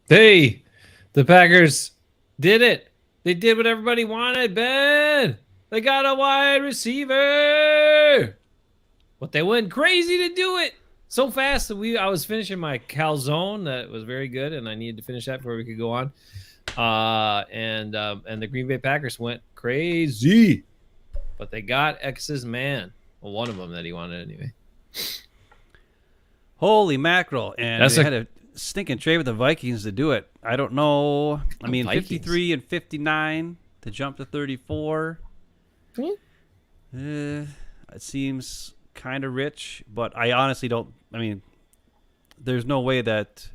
Hey, the Packers did it. They did what everybody wanted, Ben. They got a wide receiver. But they went crazy to do it so fast that I was finishing my calzone that was very good, and I needed to finish that before we could go on. And the Green Bay Packers went crazy, but they got X's man. Well, one of them that he wanted anyway. Holy mackerel. And That's they a had a stinking trade with the Vikings to do it. I don't know. I mean, Vikings. 53 and 59 to jump to 34. Hmm? It seems kind of rich, but I honestly don't. I mean, there's no way that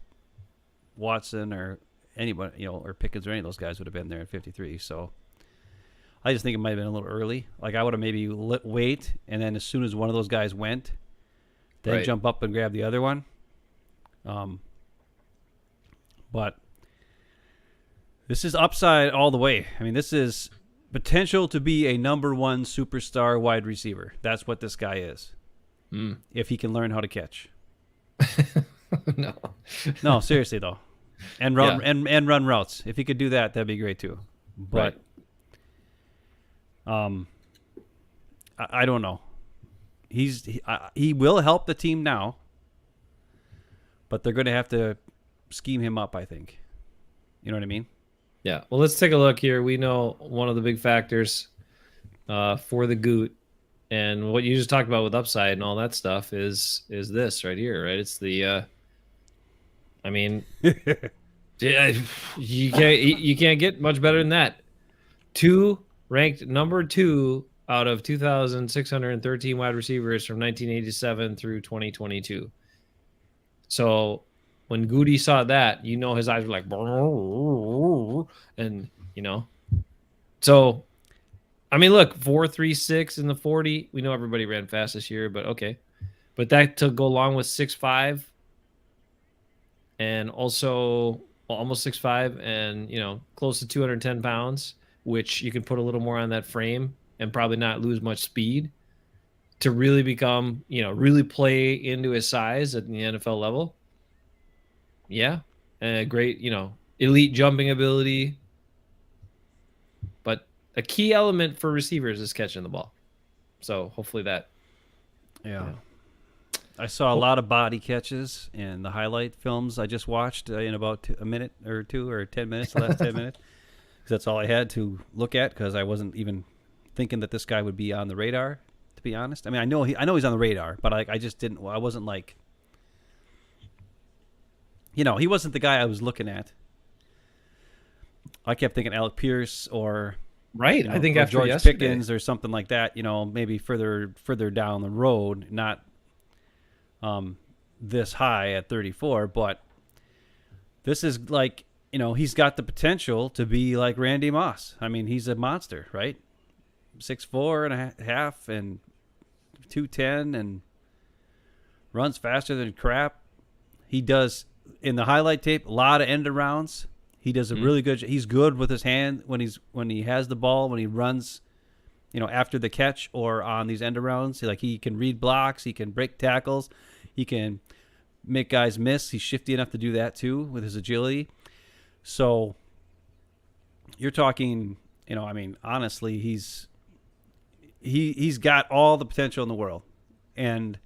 Watson or anybody, or Pickens or any of those guys would have been there at 53. So I just think it might have been a little early. Like I would have maybe wait, and then as soon as one of those guys went, then Right. jump up and grab the other one. But this is upside all the way. I mean, this is potential to be a number one superstar wide receiver. That's what this guy is. Mm. If he can learn how to catch. No. No, seriously though. And run Yeah. and run routes. If he could do that, that'd be great too. Right. But um I don't know. He will help the team now, but they're going to have to scheme him up, I think. You know what I mean? Yeah. Well, let's take a look here. We know one of the big factors for the Goot and what you just talked about with upside and all that stuff is this right here, right? It's the I mean, yeah, you can't get much better than that. Ranked number 2 out of 2,613 wide receivers from 1987 through 2022. So when Goody saw that, his eyes were like, and so I mean, look, 4.36 in the 40. We know everybody ran fast this year, but okay. But that to go along with 6'5", and also almost 6'5", and close to 210 pounds, which you can put a little more on that frame and probably not lose much speed to really become, really play into his size at the NFL level. Yeah, great, elite jumping ability. But a key element for receivers is catching the ball. So hopefully that. Yeah. I saw a lot of body catches in the highlight films I just watched in about a minute or two or 10 minutes, the last 10 minutes. 'Cause that's all I had to look at because I wasn't even thinking that this guy would be on the radar, to be honest. I mean, I know he's on the radar, but I just didn't. I wasn't like, he wasn't the guy I was looking at. I kept thinking Alec Pierce or Right. I think or after George yesterday. Pickens or something like that. Maybe further down the road, not this high at 34, but this is like, he's got the potential to be like Randy Moss. I mean, he's a monster, right? 6'4" and a half and 210 and runs faster than crap. He does in the highlight tape a lot of end arounds. He does a really good. He's good with his hand when he has the ball, when he runs, after the catch or on these end arounds. He can read blocks, he can break tackles, he can make guys miss. He's shifty enough to do that too with his agility. So you're talking, I mean, honestly, he's got all the potential in the world, and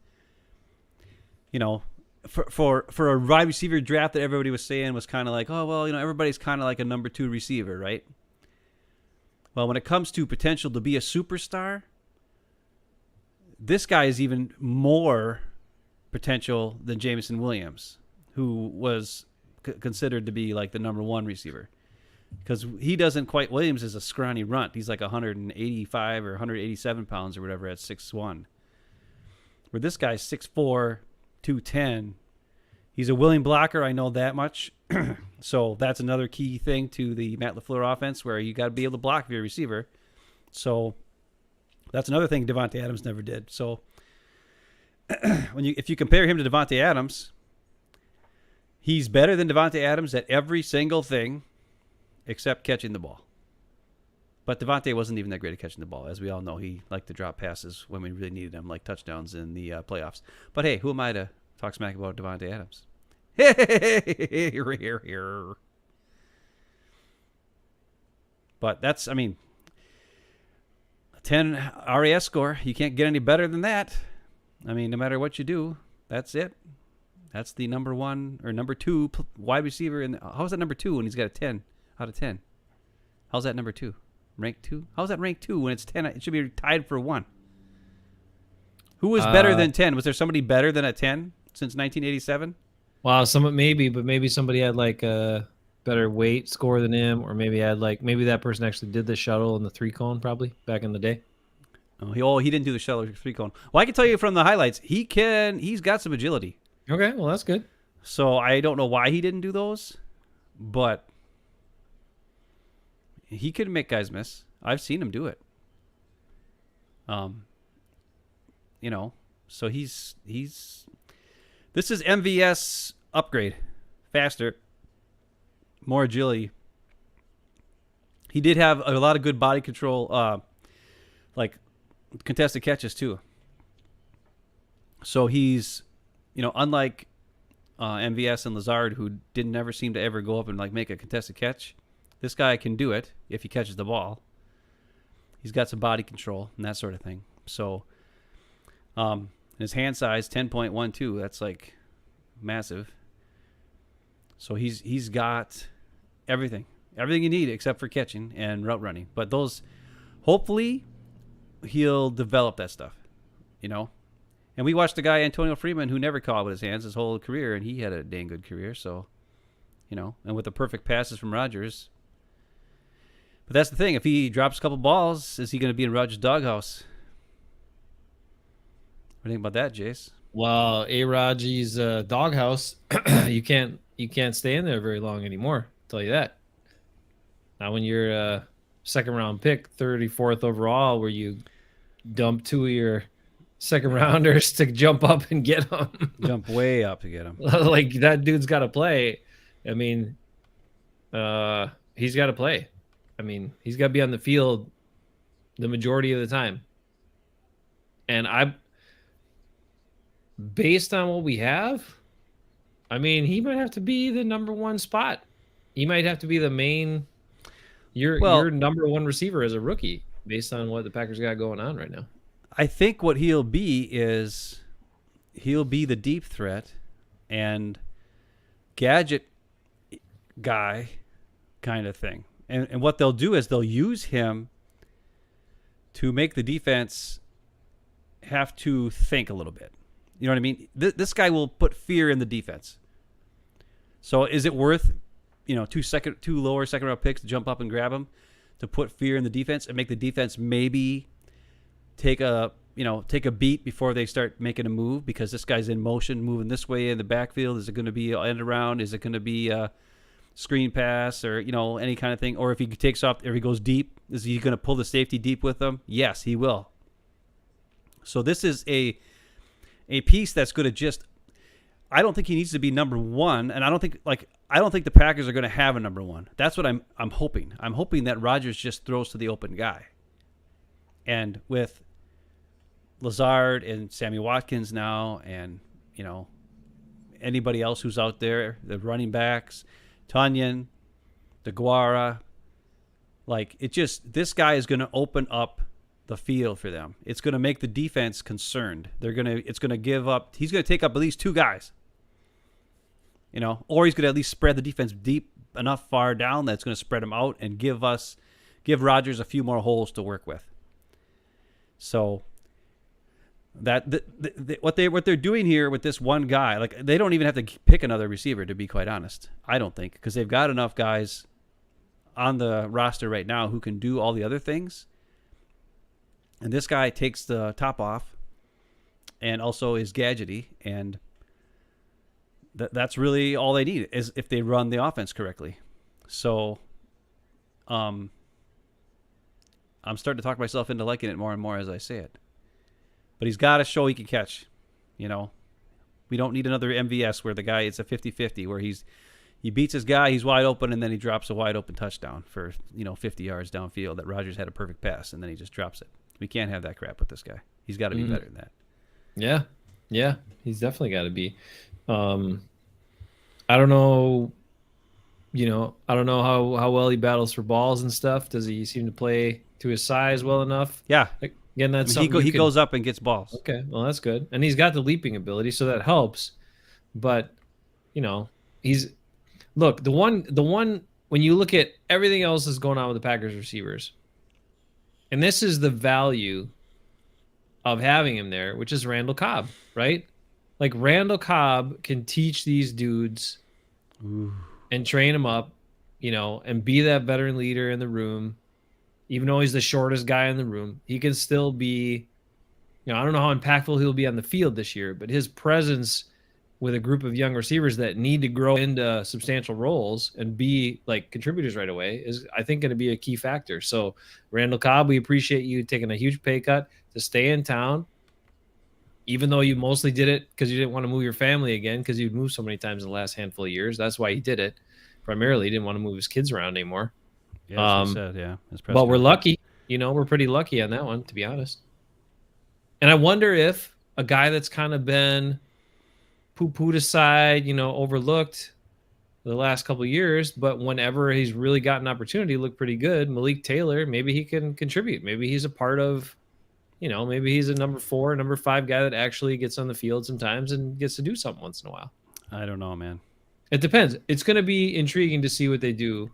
for a wide receiver draft that everybody was saying was kind of like, oh well, everybody's kind of like a number 2 receiver, right? Well, when it comes to potential to be a superstar, this guy is even more potential than Jameson Williams, who was considered to be like the number 1 receiver. Because he doesn't quite. Williams is a scrawny runt. He's like 185 or 187 pounds or whatever at 6'1". Where this guy's 6'4", 210. He's a willing blocker. I know that much. So that's another key thing to the Matt LaFleur offense, where you got to be able to block if you're a receiver. So that's another thing Davante Adams never did. So if you compare him to Davante Adams, he's better than Davante Adams at every single thing except catching the ball. But Davante wasn't even that great at catching the ball. As we all know, he liked to drop passes when we really needed them, like touchdowns in the playoffs. But hey, who am I to talk smack about Davante Adams? But that's, I mean, a 10 RAS score. You can't get any better than that. I mean, no matter what you do, that's it. That's the number one or number two wide receiver. How's that number two when he's got a 10 out of 10? How's that number two? Rank two? How's that rank two when it's 10? It should be tied for one. Who was better than 10? Was there somebody better than a 10 since 1987? Wow, maybe somebody had like a better weight score than him, or maybe that person actually did the shuttle and the 3-cone probably back in the day. Oh, he didn't do the shuttle 3-cone. Well, I can tell you from the highlights, he's got some agility. Okay, well that's good. So I don't know why he didn't do those, but he could make guys miss. I've seen him do it. So he's this is MVS upgrade, faster, more agility. He did have a lot of good body control, like contested catches too. So he's, unlike MVS and Lazard, who didn't ever seem to ever go up and like make a contested catch. This guy can do it if he catches the ball. He's got some body control and that sort of thing. So, his hand size 10.12. That's like massive. So he's got everything you need except for catching and route running. But those, hopefully, he'll develop that stuff. And we watched the guy Antonio Freeman who never caught with his hands his whole career, and he had a dang good career. So, and with the perfect passes from Rodgers. But that's the thing. If he drops a couple balls, is he going to be in Rodgers' doghouse? What do you think about that, Jace? Well, A-Rodgy's doghouse, you can't stay in there very long anymore. I'll tell you that. Not when you're a second round pick, 34th overall, where you dump two of your second rounders to jump up and get them. Jump way up to get him. Like that dude's got to play. I mean, he's got to play. I mean, he's got to be on the field the majority of the time. And based on what we have, I mean, he might have to be the number one spot. He might have to be the main, your number one receiver as a rookie, based on what the Packers got going on right now. I think what he'll be the deep threat and gadget guy kind of thing. And what they'll do is they'll use him to make the defense have to think a little bit. You know what I mean? This guy will put fear in the defense. So is it worth, two lower second round picks to jump up and grab him to put fear in the defense and make the defense maybe take a beat before they start making a move, because this guy's in motion, moving this way in the backfield? Is it going to be an end around? Is it going to be a screen pass or, any kind of thing? Or if he takes off, if he goes deep, is he going to pull the safety deep with him? Yes, he will. So this is a piece that's going to just, I don't think he needs to be number one, and I don't think the Packers are going to have a number one. That's what I'm hoping. I'm hoping that Rodgers just throws to the open guy. And with Lazard and Sammy Watkins now, and anybody else who's out there, the running backs, Tunyon, DeGuara, this guy is going to open up the field for them. It's going to make the defense concerned. He's going to take up at least two guys, or he's going to at least spread the defense deep enough far down that's going to spread them out and give Rodgers a few more holes to work with. So that what they're doing here with this one guy, they don't even have to pick another receiver, to be quite honest. I don't think, because they've got enough guys on the roster right now who can do all the other things. And this guy takes the top off and also is gadgety, and that's really all they need, is if they run the offense correctly. So I'm starting to talk myself into liking it more and more as I say it. But he's got to show he can catch. We don't need another MVS where the guy, it's a 50-50, where he beats his guy, he's wide open, and then he drops a wide open touchdown for 50 yards downfield that Rodgers had a perfect pass, and then he just drops it. We can't have that crap with this guy. He's got to be better than that. Yeah, he's definitely got to be. I don't know. I don't know how well he battles for balls and stuff. Does he seem to play to his size well enough? Yeah. Like, again, I that's mean, something you he could. goes up and gets balls. Okay, well that's good, and he's got the leaping ability, so that helps. But he's look the one when you look at everything else that's going on with the Packers receivers, and this is the value of having him there, which is Randall Cobb, right? Like Randall Cobb can teach these dudes Ooh. and train them up, and be that veteran leader in the room. Even though he's the shortest guy in the room, he can still be, I don't know how impactful he'll be on the field this year, but his presence with a group of young receivers that need to grow into substantial roles and be like contributors right away is, I think, going to be a key factor. So, Randall Cobb, we appreciate you taking a huge pay cut to stay in town, even though you mostly did it because you didn't want to move your family again because you'd moved so many times in the last handful of years. That's why he did it. Primarily, he didn't want to move his kids around anymore. Yeah, that's what he said, yeah. But we're lucky. We're pretty lucky on that one, to be honest. And I wonder if a guy that's kind of been poo-pooed aside, overlooked the last couple of years, but whenever he's really got an opportunity, looked pretty good. Malik Taylor, maybe he can contribute. Maybe he's a part of, maybe he's a number 4, number 5 guy that actually gets on the field sometimes and gets to do something once in a while. I don't know, man. It depends. It's going to be intriguing to see what they do.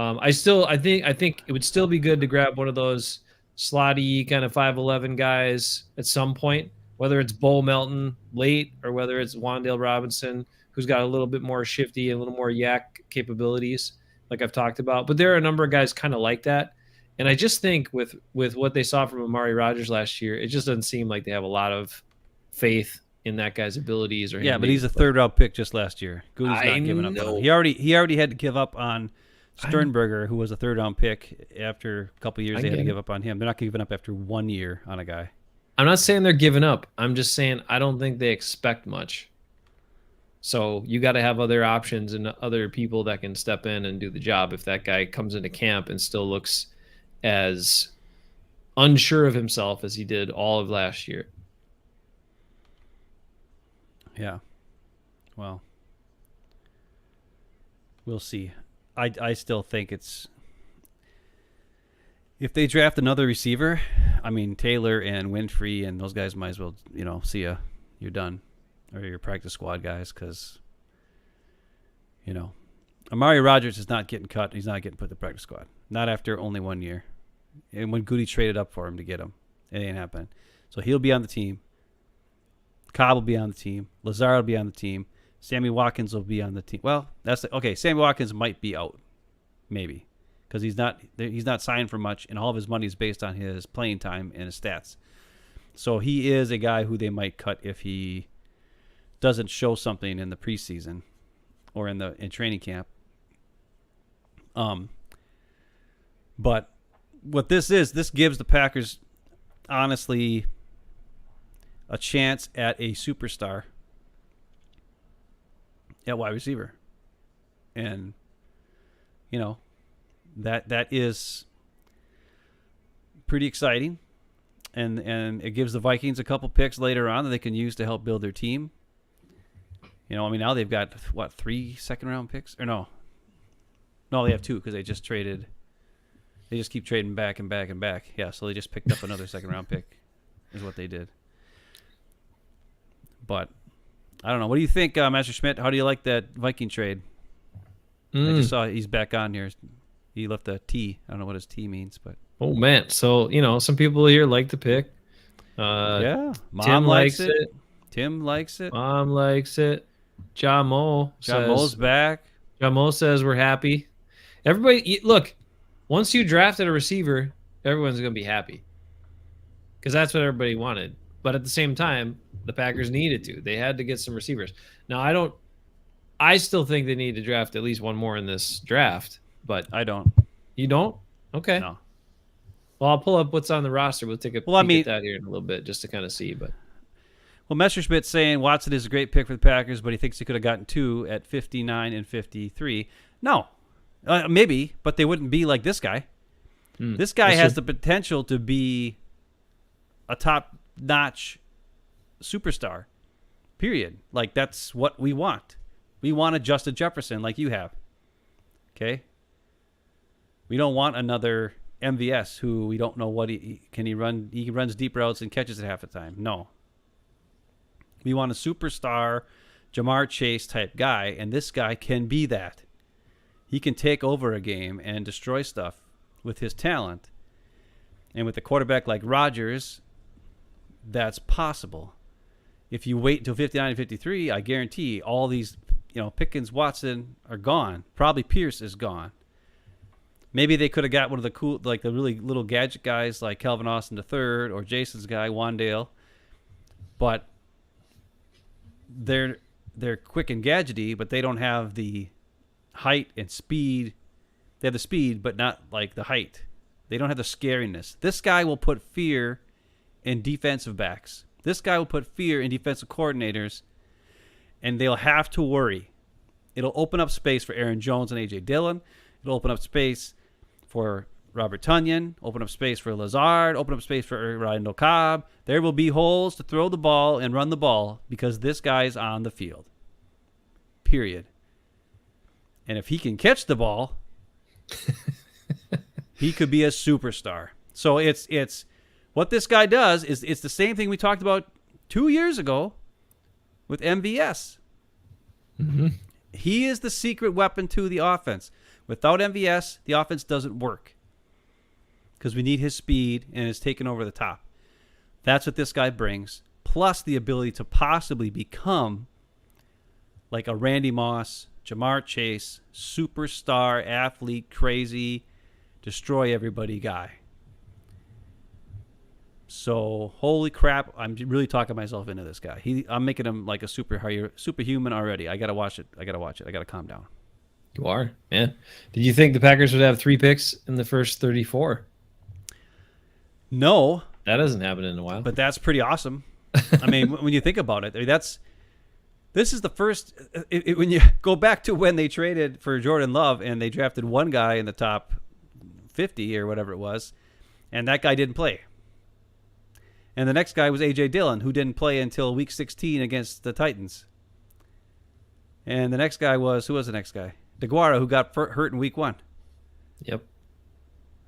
I think it would still be good to grab one of those slotty kind of 5'11" guys at some point, whether it's Bo Melton late or whether it's Wan'Dale Robinson, who's got a little bit more shifty and a little more yak capabilities, like I've talked about. But there are a number of guys kind of like that. And I just think with what they saw from Amari Rodgers last year, it just doesn't seem like they have a lot of faith in that guy's abilities. Or yeah, but he's a 3rd-round pick just last year. Goody's not giving up on him. He already had to give up on Sternberger, who was a 3rd-round pick. After a couple of years, they had to give up on him. They're not giving up after 1 year on a guy. I'm not saying they're giving up. I'm just saying I don't think they expect much. So you got to have other options and other people that can step in and do the job if that guy comes into camp and still looks as unsure of himself as he did all of last year. Yeah. Well, we'll see. I still think it's, if they draft another receiver, I mean, Taylor and Winfrey and those guys might as well, see ya. You're done. Or your practice squad guys, because, Amari Rodgers is not getting cut. He's not getting put in the practice squad. Not after only 1 year. And when Goody traded up for him to get him, it ain't happening. So he'll be on the team. Cobb will be on the team. Lazard will be on the team. Sammy Watkins will be on the team. Well, okay. Sammy Watkins might be out, maybe, because he's not signed for much, and all of his money is based on his playing time and his stats. So he is a guy who they might cut if he doesn't show something in the preseason or in training camp. But what this gives the Packers, honestly, a chance at a superstar at wide receiver. And, that is pretty exciting. And it gives the Vikings a couple picks later on that they can use to help build their team. Now they've got, 3 second-round picks? Or no, they have 2 because they just traded. They just keep trading back and back and back. Yeah, so they just picked up another second-round pick is what they did. But I don't know. What do you think, Master Schmidt? How do you like that Viking trade? I just saw he's back on here. He left a T. I don't know what his T means, but. Oh, man. So, some people here like the pick. Yeah. Mom Tim likes it. Tim likes it. Mom likes it. Ja Mo's back. Ja Mo says we're happy. Everybody, look, once you drafted a receiver, everyone's going to be happy. Because that's what everybody wanted. But at the same time, the Packers needed to. They had to get some receivers. Now, I still think they need to draft at least one more in this draft. But I don't. You don't? Okay. No. Well, I'll pull up what's on the roster. We'll take a peek at that here in a little bit just to kind of see. But Messerschmidt's saying Watson is a great pick for the Packers, but he thinks he could have gotten 2 at 59 and 53. No. Maybe, but they wouldn't be like this guy. This guy has the potential to be a top-notch superstar, period. Like, that's what we want. We want a Justin Jefferson like you have. Okay? We don't want another MVS who we don't know what he run. He runs deep routes and catches it half the time. No. We want a superstar Jamar Chase type guy, and this guy can be that. He can take over a game and destroy stuff with his talent. And with a quarterback like Rodgers, that's possible. If you wait until 59 and 53, I guarantee all these, Pickens, Watson are gone. Probably Pierce is gone. Maybe they could have got one of the cool, like the really little gadget guys like Calvin Austin III or Jason's guy, Wandale. But they're quick and gadgety, but they don't have the height and speed. They have the speed, but not like the height. They don't have the scariness. This guy will put fear in defensive backs. This guy will put fear in defensive coordinators, and they'll have to worry. It'll open up space for Aaron Jones and A.J. Dillon. It'll open up space for Robert Tonyan, open up space for Lazard, open up space for Randall Cobb. There will be holes to throw the ball and run the ball because this guy's on the field. Period. And if he can catch the ball, he could be a superstar. So it's what this guy does is it's the same thing we talked about 2 years ago with MVS. Mm-hmm. He is the secret weapon to the offense. Without MVS, the offense doesn't work because we need his speed and it's taken over the top. That's what this guy brings, plus the ability to possibly become like a Randy Moss, Jamar Chase, superstar, athlete, crazy, destroy everybody guy. So, holy crap, I'm really talking myself into this guy. I'm making him like a superhuman already. I got to watch it. I got to calm down. You are, man. Did you think the Packers would have 3 picks in the first 34? No. That hasn't happened in a while. But that's pretty awesome. I mean, when you think about it, this is the first. When you go back to when they traded for Jordan Love and they drafted one guy in the top 50 or whatever it was, and that guy didn't play. And the next guy was A.J. Dillon, who didn't play until week 16 against the Titans. And the next guy who was the next guy? DeGuara, who got hurt in week 1. Yep.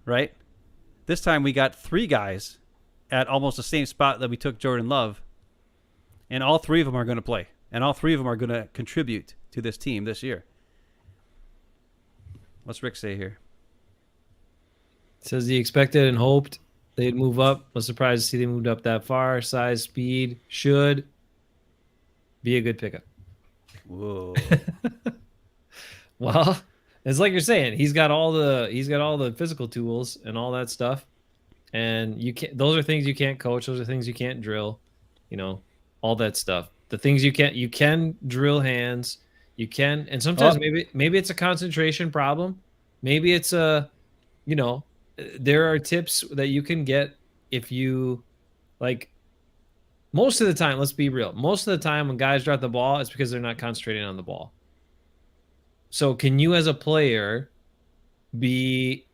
Right? This time we got 3 guys at almost the same spot that we took Jordan Love. And all 3 of them are going to play. And all 3 of them are going to contribute to this team this year. What's Rick say here? It says he expected and hoped they'd move up. Was surprised to see they moved up that far. Size, speed, should be a good pickup. Whoa. Well, it's like you're saying, he's got all the physical tools and all that stuff. And those are things you can't coach, those are things you can't drill, all that stuff. The things you can drill hands, and sometimes maybe it's a concentration problem. Maybe it's there are tips that you can get if you most of the time, let's be real. Most of the time when guys drop the ball, it's because they're not concentrating on the ball. So can you as a player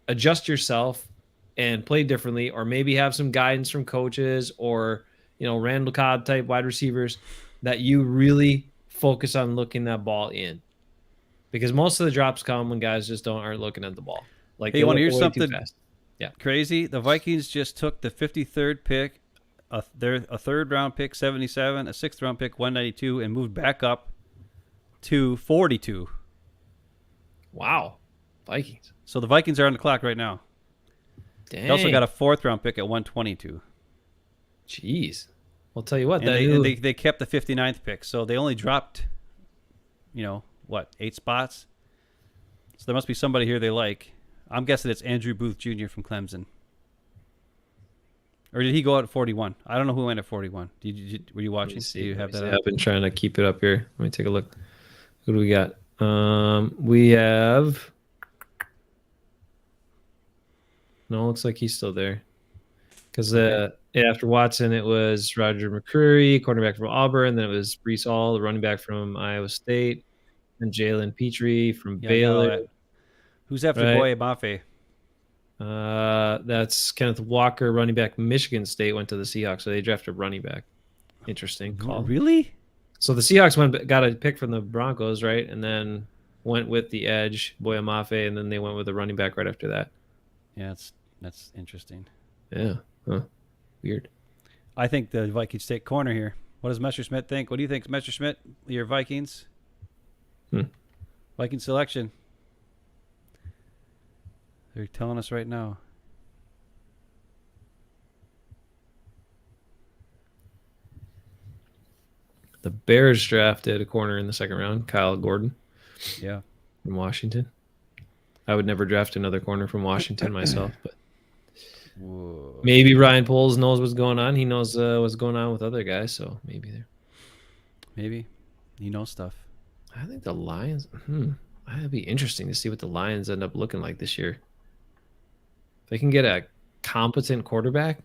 adjust yourself and play differently, or maybe have some guidance from coaches or, Randall Cobb type wide receivers that you really focus on looking that ball in? Because most of the drops come when guys just aren't looking at the ball. Hey, you want to hear something Yeah. crazy? The Vikings just took the 53rd pick, a 3rd round pick 77, a 6th round pick 192, and moved back up to 42. Wow. Vikings. So the Vikings are on the clock right now. Dang. They also got a 4th round pick at 122. Jeez. I'll tell you what. They kept the 59th pick, so they only dropped, 8 spots? So there must be somebody here they like. I'm guessing it's Andrew Booth Jr. from Clemson. Or did he go out at 41? I don't know who went at 41. Were you watching? Do you have that up? I've been trying to keep it up here. Let me take a look. Who do we got? We have... No, looks like he's still there. Because after Watson, it was Roger McCreary, cornerback from Auburn. Then it was Brees Hall, the running back from Iowa State. And Jalen Petrie from Baylor. Who's after Boye Mafe? That's Kenneth Walker, running back, Michigan State, went to the Seahawks. So they drafted running back. Interesting call. Really? So the Seahawks got a pick from the Broncos, right? And then went with the edge, Boya Mafe, and then they went with the running back right after that. Yeah, that's interesting. Yeah. Huh. Weird. I think the Vikings take corner here. What does Messerschmitt think? What do you think, Messerschmitt? Your Vikings? Viking selection. They're telling us right now. The Bears drafted a corner in the second round, Kyle Gordon. Yeah. From Washington. I would never draft another corner from Washington myself, but Whoa. maybe Ryan Poles knows what's going on. He knows what's going on with other guys, so maybe there. Maybe. He knows stuff. I think the Lions. That'd be interesting to see what the Lions end up looking like this year. If they can get a competent quarterback.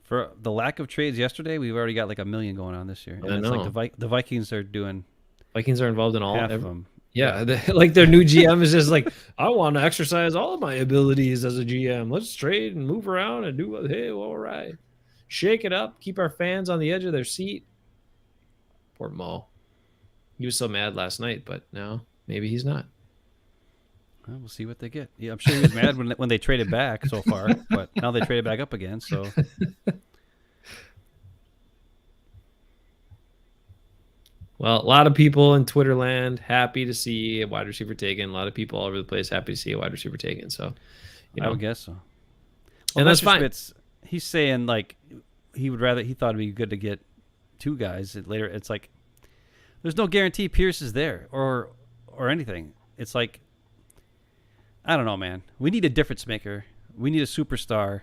For the lack of trades yesterday, we've already got like 1 million going on this year. And I it's know. like the Vikings are doing Vikings are involved in all half of them. Yeah, like their new GM is just like, I want to exercise all of my abilities as a GM. Let's trade and move around and do what. Hey, all right, shake it up, keep our fans on the edge of their seat. Poor Mo. He was so mad last night, but now maybe he's not. Well, we'll see what they get. Yeah, I'm sure he was mad when they traded back so far, but now they traded back up again. So Well, a lot of people in Twitter land happy to see a wide receiver taken. A lot of people all over the place happy to see a wide receiver taken. So, I would guess so. Well, and that's fine. He's saying like he thought it'd be good to get 2 guys later. It's like there's no guarantee Pierce is there or anything. It's like I don't know, man. We need a difference maker. We need a superstar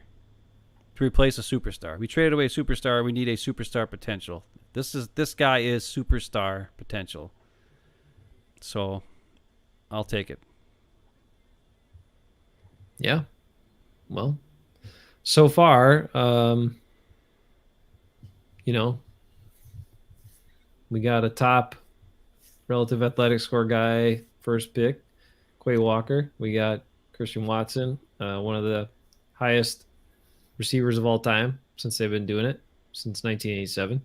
to replace a superstar. We traded away a superstar. We need a superstar potential. This guy is superstar potential. So I'll take it. Yeah. Well, so far, we got a top relative athletic score guy, first pick, Quay Walker. We got Christian Watson, one of the highest receivers of all time since they've been doing it since 1987.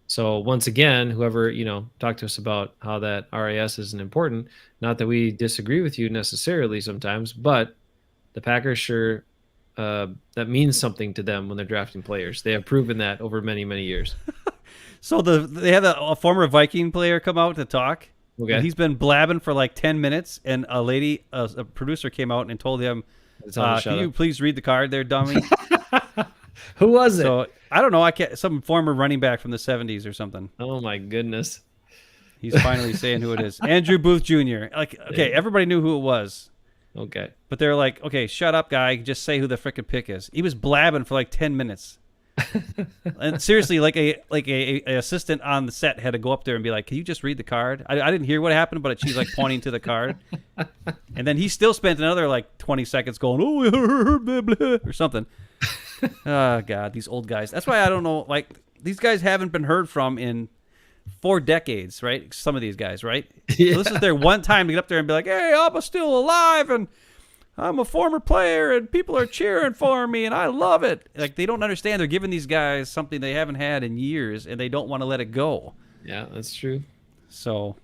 So once again, whoever, talked to us about how that RAS isn't important, not that we disagree with you necessarily sometimes, but the Packers sure, that means something to them when they're drafting players. They have proven that over many, many years. So they had a former Viking player come out to talk. Okay. And he's been blabbing for like 10 minutes, and a producer came out and told him, can you please read the card there, dummy? Who was it? So I don't know. Some former running back from the 70s or something. Oh my goodness. He's finally saying who it is. Andrew Booth Jr. Like, okay, everybody knew who it was. Okay. But they're like, okay, shut up, guy. Just say who the frickin' pick is. He was blabbing for like 10 minutes. And seriously, like a assistant on the set had to go up there and be like, can you just read the card? I didn't hear what happened, but she's like pointing to the card. And then he still spent another like 20 seconds going, oh, blah, blah, or something. Oh, God, these old guys. That's why I don't know. Like, these guys haven't been heard from in 4 decades, right? Some of these guys, right? Yeah. So this is their one time to get up there and be like, hey, I'm still alive, and I'm a former player, and people are cheering for me, and I love it. Like, they don't understand. They're giving these guys something they haven't had in years, and they don't want to let it go. Yeah, that's true. So,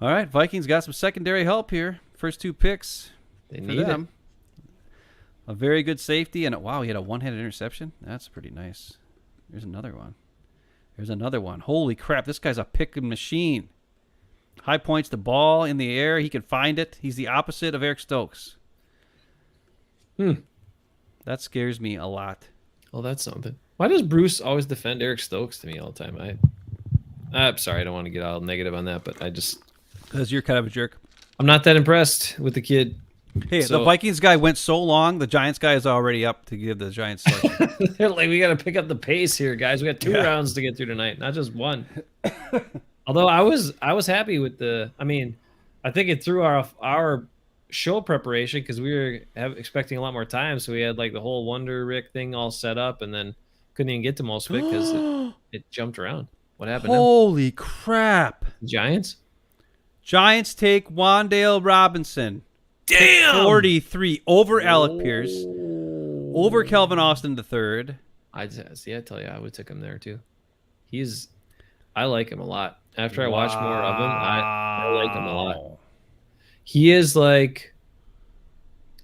all right, Vikings got some secondary help here. First 2 picks they for need them. It. A very good safety, and wow, he had a one-handed interception. That's pretty nice. There's another one. Holy crap, this guy's a picking machine. High points the ball in the air. He can find it. He's the opposite of Eric Stokes. That scares me a lot. Oh, that's something. Why does Bruce always defend Eric Stokes to me all the time? I'm sorry, I don't want to get all negative on that, but I just... Because you're kind of a jerk. I'm not that impressed with the kid. Hey, the Vikings guy went so long, the Giants guy is already up to give the Giants selection. They're like, we got to pick up the pace here, guys. We got 2 rounds to get through tonight, not just 1. Although I was happy with I think it threw our show preparation because we were expecting a lot more time, so we had like the whole Wonder Rick thing all set up, and then couldn't even get to most of it because it jumped around. What happened? Holy crap! Giants take Wan'Dale Robinson. Damn! 43 over Alec Pierce, over Kelvin Austin III. See. I tell you, I would take him there too. He's. I like him a lot. After I watch more of him, I like him a lot. Wow. He is like,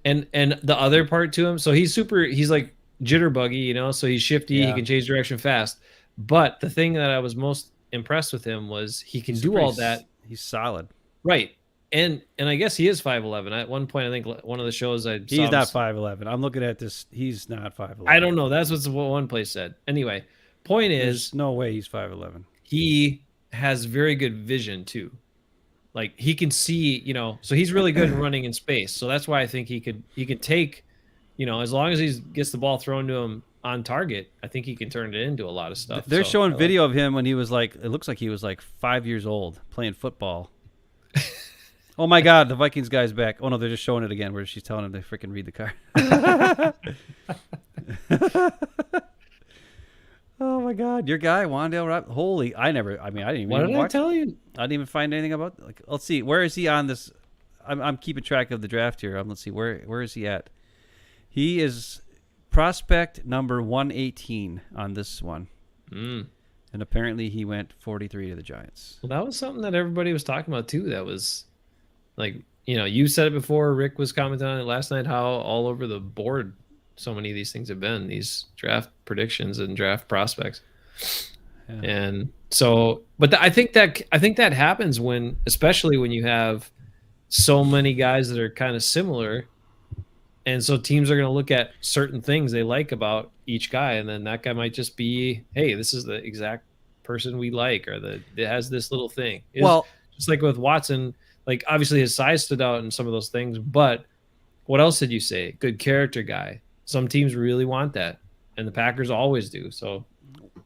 and the other part to him. So he's like jitterbuggy, you know. So he's shifty. He Yeah. can change direction fast. But the thing that I was most impressed with him was he can do all that. He's solid. Right. And I guess he is 5'11". At one point, I think one of the shows I saw He's him not 5'11". I'm looking at this. He's not 5'11". I don't know. That's what one place said. Anyway, point is, There's no way he's 5'11". he has very good vision too. Like he can see, you know, so he's really good at running in space. So that's why I think he could take, you know, as long as he gets the ball thrown to him on target, I think he can turn it into a lot of stuff. They're So, showing video of him when he was like, it looks like he was like 5 years old playing football. Oh my God, the Vikings guy's back. Oh no, they're just showing it again where she's telling him to freaking read the card. Oh my God, your guy Wan'Dale Robinson. Holy, I didn't even what did I watch. tell you? I didn't even find anything about. Like, let's see, where is he on this? I'm keeping track of the draft here. Let's see, where is he at? He is prospect number 118 on this one, and apparently he went 43 to the Giants. Well, that was something that everybody was talking about too. That was like, you know, you said it before. Rick was commenting on it last night. How all over the board so many of these things have been, these draft predictions and draft prospects. Yeah. And so, but I think that happens when, especially when you have so many guys that are kind of similar, and so teams are going to look at certain things they like about each guy, and then that guy might just be, hey, this is the exact person we like, or it has this little thing. Well, just like with Watson, like obviously his size stood out in some of those things, but what else did you say? Good character guy. Some teams really want that, and the Packers always do. So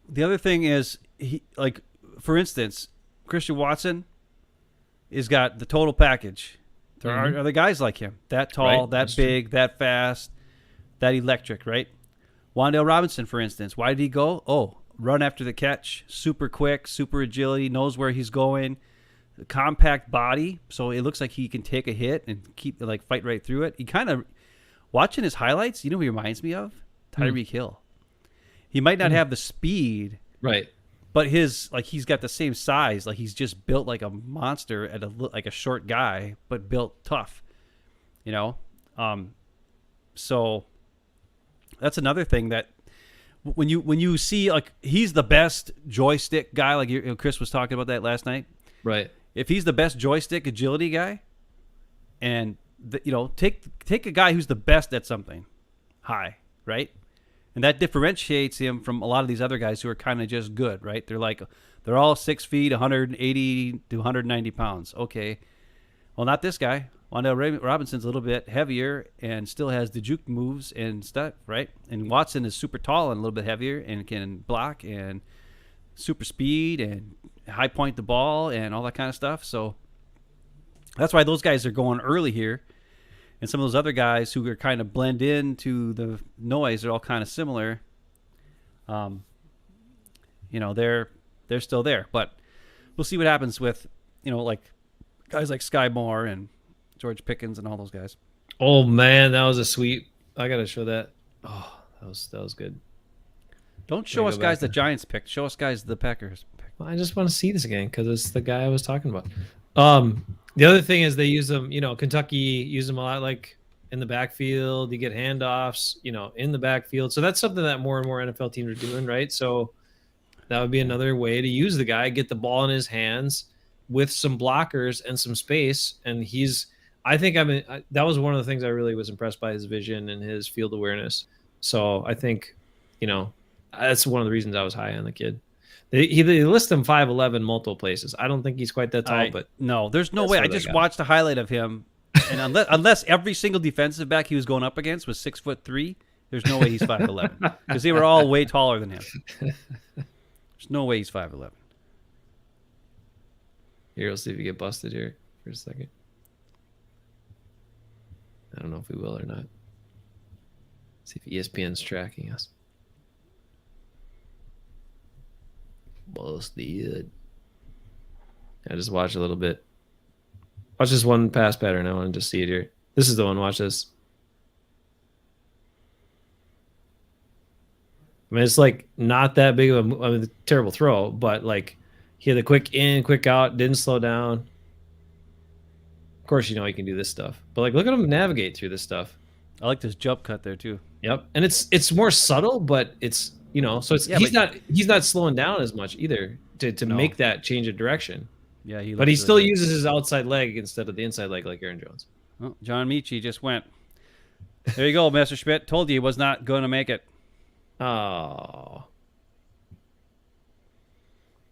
the other thing is, he, like, for instance, Christian Watson has got the total package. There are other guys like him, that tall, right, that big, that fast, that electric, right? Wan'Dale Robinson, for instance, why did he go? Oh, run after the catch, super quick, super agility, knows where he's going, compact body, so it looks like he can take a hit and fight right through it. He kind of, watching his highlights, you know who he reminds me of? Tyreek Hill. He might not have the speed, right, but he's got the same size. Like, he's just built like a monster like a short guy, but built tough. You know, so that's another thing that when you see, like, he's the best joystick guy. Like Chris was talking about that last night. Right. If he's the best joystick agility guy, and take a guy who's the best at something high, right? And that differentiates him from a lot of these other guys who are kind of just good, right? They're all 6 feet, 180 to 190 pounds. Okay. Well, not this guy. Wan'Dale Robinson's a little bit heavier and still has the juke moves and stuff, right? And Watson is super tall and a little bit heavier and can block and super speed and high point the ball and all that kind of stuff. So that's why those guys are going early here. And some of those other guys who are kind of blend into the noise are all kind of similar. They're still there. But we'll see what happens with, like guys like Sky Moore and George Pickens and all those guys. Oh man, that was a sweet. I gotta show that. Oh, that was good. Don't show us guys the Giants picked. Show us guys the Packers picked. Well, I just want to see this again because it's the guy I was talking about. The other thing is they use them, Kentucky used them a lot, like in the backfield. You get handoffs, in the backfield. So that's something that more and more NFL teams are doing, right? So that would be another way to use the guy, get the ball in his hands with some blockers and some space. And that was one of the things I really was impressed by, his vision and his field awareness. So I think, that's one of the reasons I was high on the kid. They list him 5'11" multiple places. I don't think he's quite that tall, but no, there's no way. I just watched a highlight of him, and unless every single defensive back he was going up against was 6'3", there's no way he's 5'11", because they were all way taller than him. There's no way he's 5'11". Here, we'll see if we get busted here for a second. I don't know if we will or not. See if ESPN's tracking us. Busted. I just watch a little bit. Watch this one pass pattern. I want to just see it here. This is the one. Watch this. I mean, it's like not that big of a, I mean, terrible throw, but like he had the quick in, quick out, didn't slow down. Of course, you know he can do this stuff, but like look at him navigate through this stuff. I like this jump cut there too. Yep, and it's more subtle, but it's so it's Yeah, he's not slowing down as much either to No. make that change of direction. Yeah, But he looks still really good. uses his outside leg instead of the inside leg like Aaron Jones. Oh, John Michi just went. There you go, Master Schmidt. Told you he was not going to make it. Oh,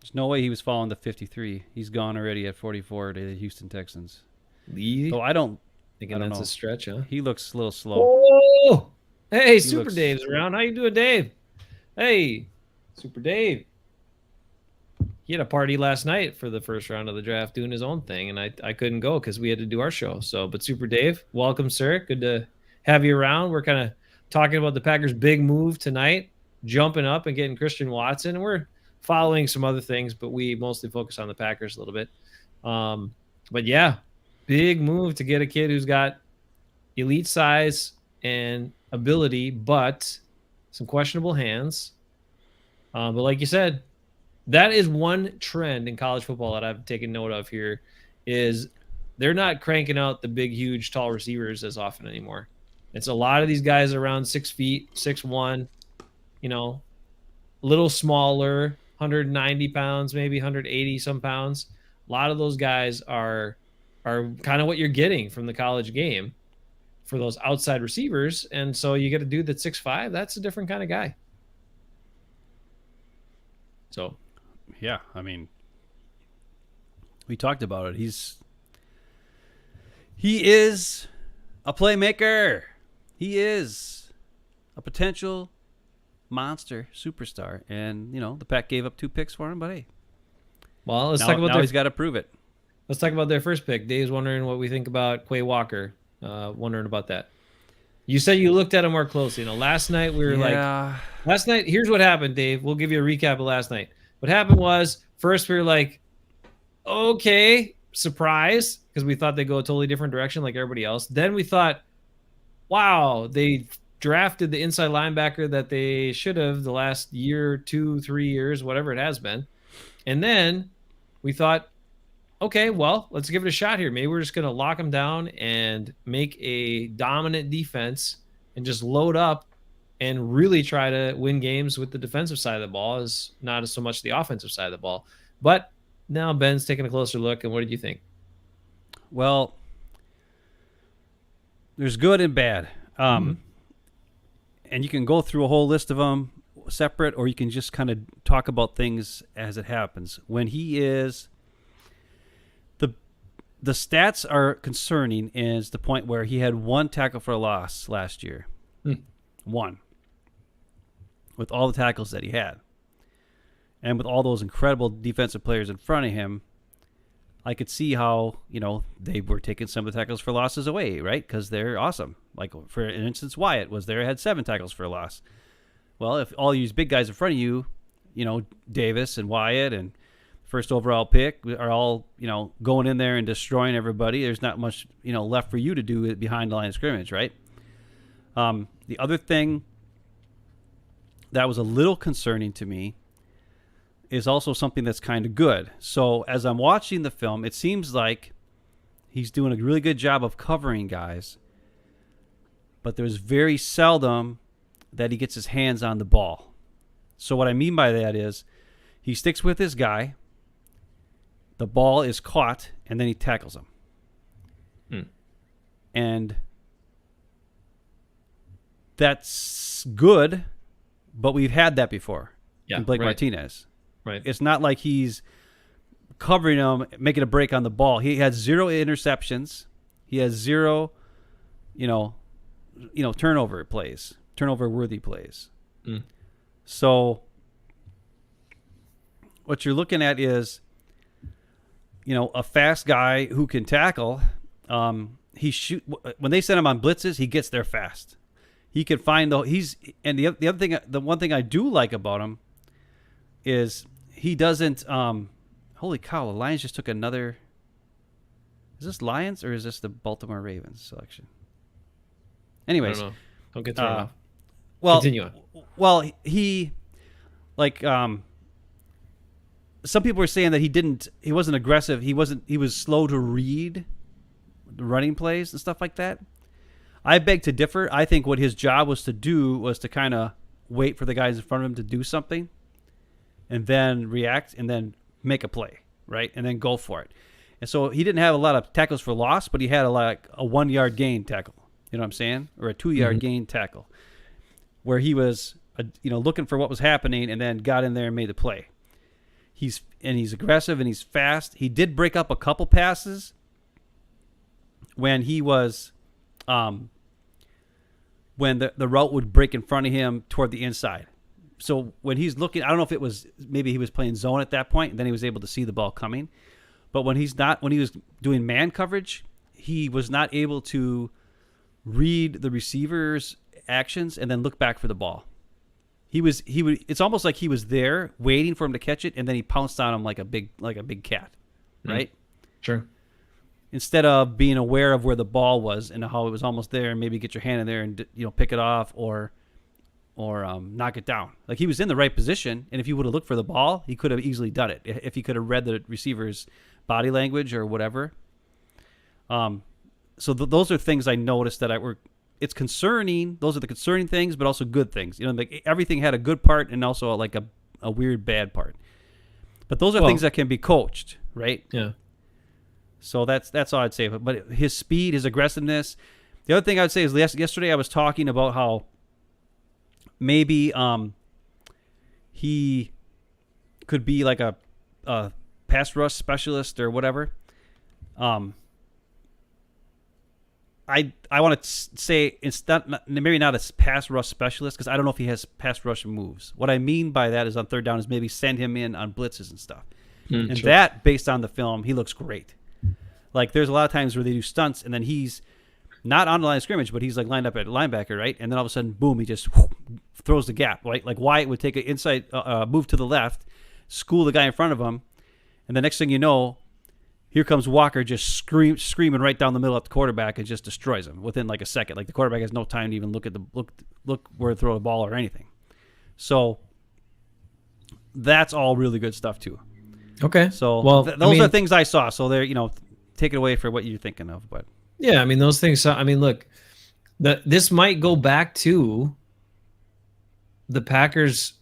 There's no way he was falling to 53. He's gone already at 44 to the Houston Texans. Lee, So I don't thinking don't that's know. a stretch, huh? He looks a little slow. Oh, hey, Super looks- Dave's around. How you doing, Dave? Hey, Super Dave. He had a party last night for the first round of the draft doing his own thing, and I couldn't go because we had to do our show. So, but Super Dave, welcome, sir. Good to have you around. We're kind of talking about the Packers' big move tonight, jumping up and getting Christian Watson. We're following some other things, but we mostly focus on the Packers a little bit. But yeah, big move to get a kid who's got elite size and ability, but some questionable hands. But like you said, that is one trend in college football that I've taken note of here is they're not cranking out the big, huge, tall receivers as often anymore. It's a lot of these guys around 6 feet, 6'1", a little smaller, 190 pounds, maybe 180 some pounds. A lot of those guys are kind of what you're getting from the college game for those outside receivers. And so you get a dude that's 6'5", that's a different kind of guy. So Yeah, I mean, we talked about it. He is a playmaker. He is a potential monster superstar, and the Pack gave up 2 picks for him. But hey, well, let's now, talk about now he's got to prove it. Let's talk about their first pick. Dave's wondering what we think about Quay Walker. Wondering about that. You said you looked at him more closely. Last night we were last night, here's what happened, Dave. We'll give you a recap of last night. What happened was, first we were like, okay, surprise, because we thought they'd go a totally different direction like everybody else. Then we thought, wow, they drafted the inside linebacker that they should have the last year, 2, 3 years, whatever it has been. And then we thought, okay, well, let's give it a shot here. Maybe we're just going to lock them down and make a dominant defense and just load up and really try to win games with the defensive side of the ball, is not as so much the offensive side of the ball. But now Ben's taking a closer look, and what did you think? Well, there's good and bad. And you can go through a whole list of them separate, or you can just kind of talk about things as it happens. When he is the stats are concerning is the point where he had 1 tackle for a loss last year. 1. With all the tackles that he had. And with all those incredible defensive players in front of him, I could see how, they were taking some of the tackles for losses away, right? Because they're awesome. Like, for instance, Wyatt was there, had 7 tackles for a loss. Well, if all these big guys in front of you, Davis and Wyatt and first overall pick are all, going in there and destroying everybody, there's not much, left for you to do behind the line of scrimmage, right? The other thing that was a little concerning to me is also something that's kind of good. So as I'm watching the film, it seems like he's doing a really good job of covering guys, but there's very seldom that he gets his hands on the ball. So what I mean by that is he sticks with his guy, the ball is caught, and then he tackles him. And that's good, but we've had that before in Blake Martinez. Right. It's not like he's covering him, making a break on the ball. He has 0 interceptions. He has 0, turnover-worthy plays. So what you're looking at is, a fast guy who can tackle. When they send him on blitzes, he gets there fast. He can find the one thing I do like about him is he doesn't. Holy cow! The Lions just took another. Is this Lions or is this the Baltimore Ravens selection? Anyways, I don't know. Don't get thrown off. Continue on. well, he like some people were saying that he wasn't aggressive. He was slow to read the running plays and stuff like that. I beg to differ. I think what his job was to do was to kind of wait for the guys in front of him to do something and then react and then make a play, right? And then go for it. And so he didn't have a lot of tackles for loss, but he had a 1 yard gain tackle. You know what I'm saying? Or a 2 yard gain tackle where he was, looking for what was happening and then got in there and made the play. He's aggressive and he's fast. He did break up a couple passes when he was, when the route would break in front of him toward the inside. So when he's looking, I don't know if it was, maybe he was playing zone at that point and then he was able to see the ball coming. But when he was doing man coverage, he was not able to read the receiver's actions and then look back for the ball. It's almost like he was there waiting for him to catch it and then he pounced on him like a big cat, right? Sure. Instead of being aware of where the ball was and how it was almost there and maybe get your hand in there and pick it off or knock it down. Like he was in the right position, and if he would have looked for the ball, he could have easily done it if he could have read the receiver's body language or whatever. So those are things I noticed it's concerning. Those are the concerning things, but also good things. Like everything had a good part and also like a weird bad part. But those are things that can be coached, right? Yeah. So that's all I'd say. But his speed, his aggressiveness. The other thing I'd say is yesterday I was talking about how maybe he could be like a pass rush specialist or whatever. I want to say maybe not a pass rush specialist because I don't know if he has pass rush moves. What I mean by that is on third down is maybe send him in on blitzes and stuff. And sure. that, based on the film, he looks great. Like there's a lot of times where they do stunts and then he's not on the line of scrimmage, but he's like lined up at linebacker, right? And then all of a sudden, boom, he just throws the gap, right? Like Wyatt would take an inside move to the left, school the guy in front of him, and the next thing you know, here comes Walker just screaming right down the middle at the quarterback and just destroys him within like a second. Like the quarterback has no time to even look where to throw the ball or anything. So that's all really good stuff too. Okay. So those are things I saw. So they're, take it away for what you're thinking of, but yeah, those things. Look, this might go back to the Packers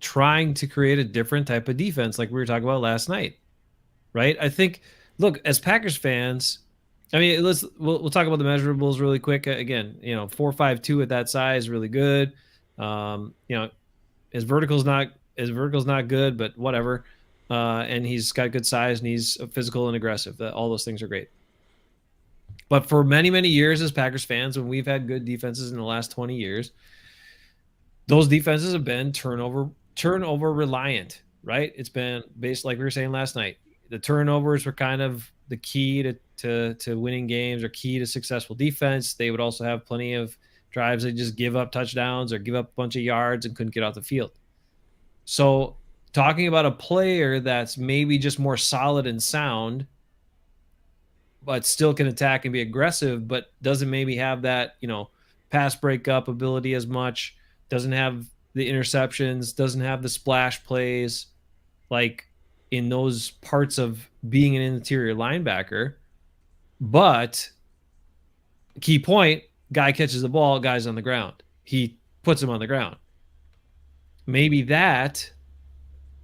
trying to create a different type of defense, like we were talking about last night, right? I think, look, as Packers fans, we'll talk about the measurables really quick. Again, 4.52 at that size, really good. His vertical's not good, but whatever. And he's got good size and he's physical and aggressive. All those things are great. But for many, many years as Packers fans, when we've had good defenses in the last 20 years, those defenses have been turnover reliant, right? It's been based, like we were saying last night. The turnovers were kind of the key to winning games or key to successful defense. They would also have plenty of drives that just give up touchdowns or give up a bunch of yards and couldn't get off the field. So talking about a player that's maybe just more solid and sound, but still can attack and be aggressive, but doesn't maybe have that, pass breakup ability as much, doesn't have the interceptions, doesn't have the splash plays, like in those parts of being an interior linebacker. But key point, guy catches the ball, guy's on the ground. He puts him on the ground. Maybe that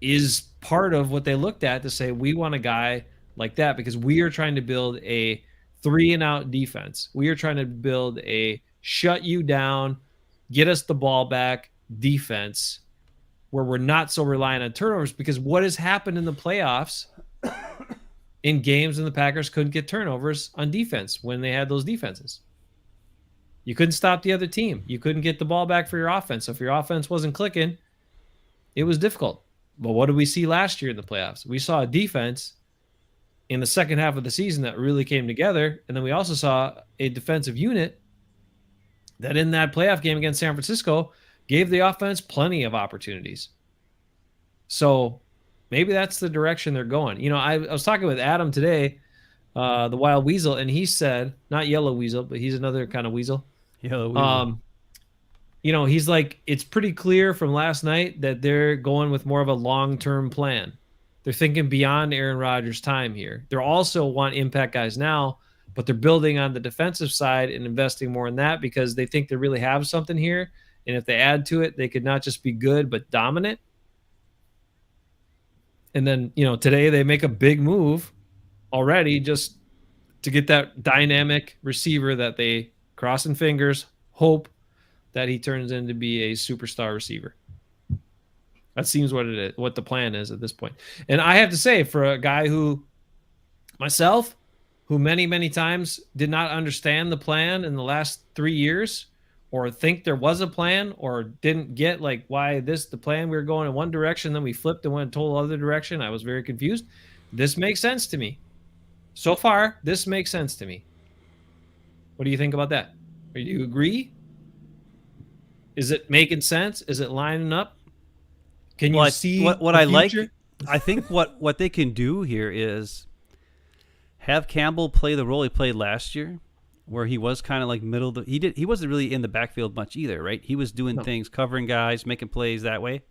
is part of what they looked at to say, we want a guy like that because we are trying to build a 3-and-out defense. We are trying to build a shut you down, get us the ball back defense where we're not so reliant on turnovers, because what has happened in the playoffs in games when the Packers couldn't get turnovers on defense when they had those defenses? You couldn't stop the other team. You couldn't get the ball back for your offense. So if your offense wasn't clicking, it was difficult. But what did we see last year in the playoffs? We saw a defense in the second half of the season that really came together. And then we also saw a defensive unit that in that playoff game against San Francisco gave the offense plenty of opportunities. So maybe that's the direction they're going. I was talking with Adam today, the Wild Weasel, and he said, not Yellow Weasel, but he's another kind of weasel. Yellow Weasel. he's like, it's pretty clear from last night that they're going with more of a long-term plan. They're thinking beyond Aaron Rodgers' time here. They're also want impact guys now, but they're building on the defensive side and investing more in that because they think they really have something here. And if they add to it, they could not just be good, but dominant. And then, today they make a big move already just to get that dynamic receiver that they, crossing fingers, hope that he turns into be a superstar receiver. That seems what it is, what the plan is at this point. And I have to say, for a guy who many, many times did not understand the plan in the last 3 years, or think there was a plan, or didn't get like why the plan, we were going in one direction, then we flipped and went a total other direction. I was very confused. This makes sense to me. So far, this makes sense to me. What do you think about that? Do you agree? Is it making sense? Is it lining up? Can you see what I like? I think what they can do here is have Campbell play the role he played last year, where he was kind of like middle. He wasn't really in the backfield much either, right? He was doing things, covering guys, making plays that way.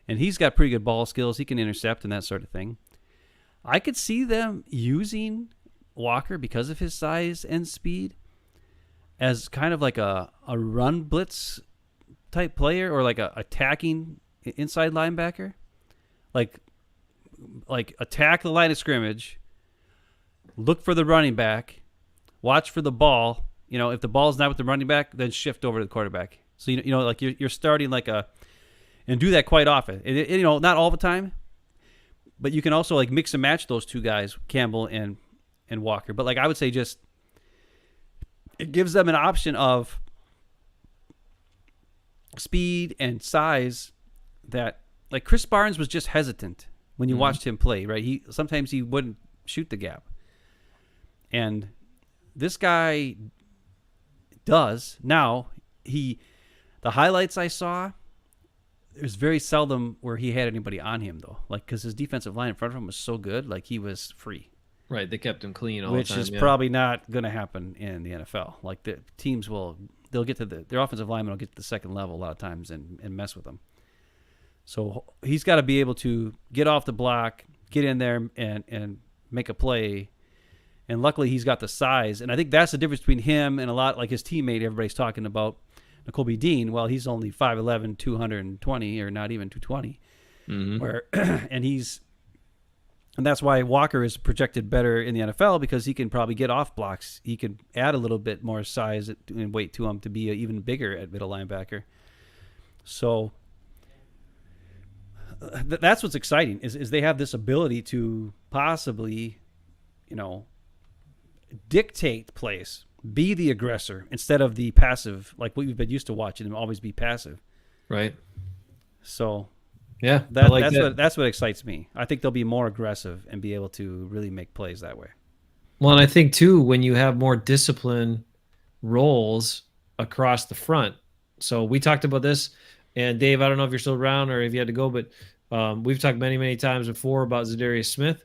And he's got pretty good ball skills. He can intercept and that sort of thing. I could see them using Walker because of his size and speed as kind of like a run blitz type player, or like a attacking inside linebacker, like attack the line of scrimmage, look for the running back, watch for the ball. If the ball's not with the running back, then shift over to the quarterback. So like you're starting and do that quite often. Not all the time, but you can also like mix and match those two guys, Campbell and Walker. But like I would say, just it gives them an option of speed and size that, like, Chris Barnes was just hesitant when you watched him play, right? Sometimes he wouldn't shoot the gap. And this guy does. Now, the highlights I saw, there's very seldom where he had anybody on him, though. Like, because his defensive line in front of him was so good, like he was free. Right, they kept him clean all the time. Which is probably not going to happen in the NFL. Like, the teams they'll get to their offensive linemen will get to the second level a lot of times and mess with them. So he's got to be able to get off the block, get in there and make a play. And luckily he's got the size. And I think that's the difference between him and a lot like his teammate everybody's talking about, Nakobe Dean. Well, he's only 5'11", 220, or not even 220. And that's why Walker is projected better in the NFL, because he can probably get off blocks. He can add a little bit more size and weight to him to be even bigger at middle linebacker. So that's what's exciting is they have this ability to possibly, dictate plays, be the aggressor instead of the passive, like what we've been used to watching them always be passive. Right. So yeah, that's what excites me. I think they'll be more aggressive and be able to really make plays that way. Well, and I think too, when you have more discipline roles across the front. So we talked about this, and Dave, I don't know if you're still around or if you had to go, but we've talked many, many times before about Zadarius Smith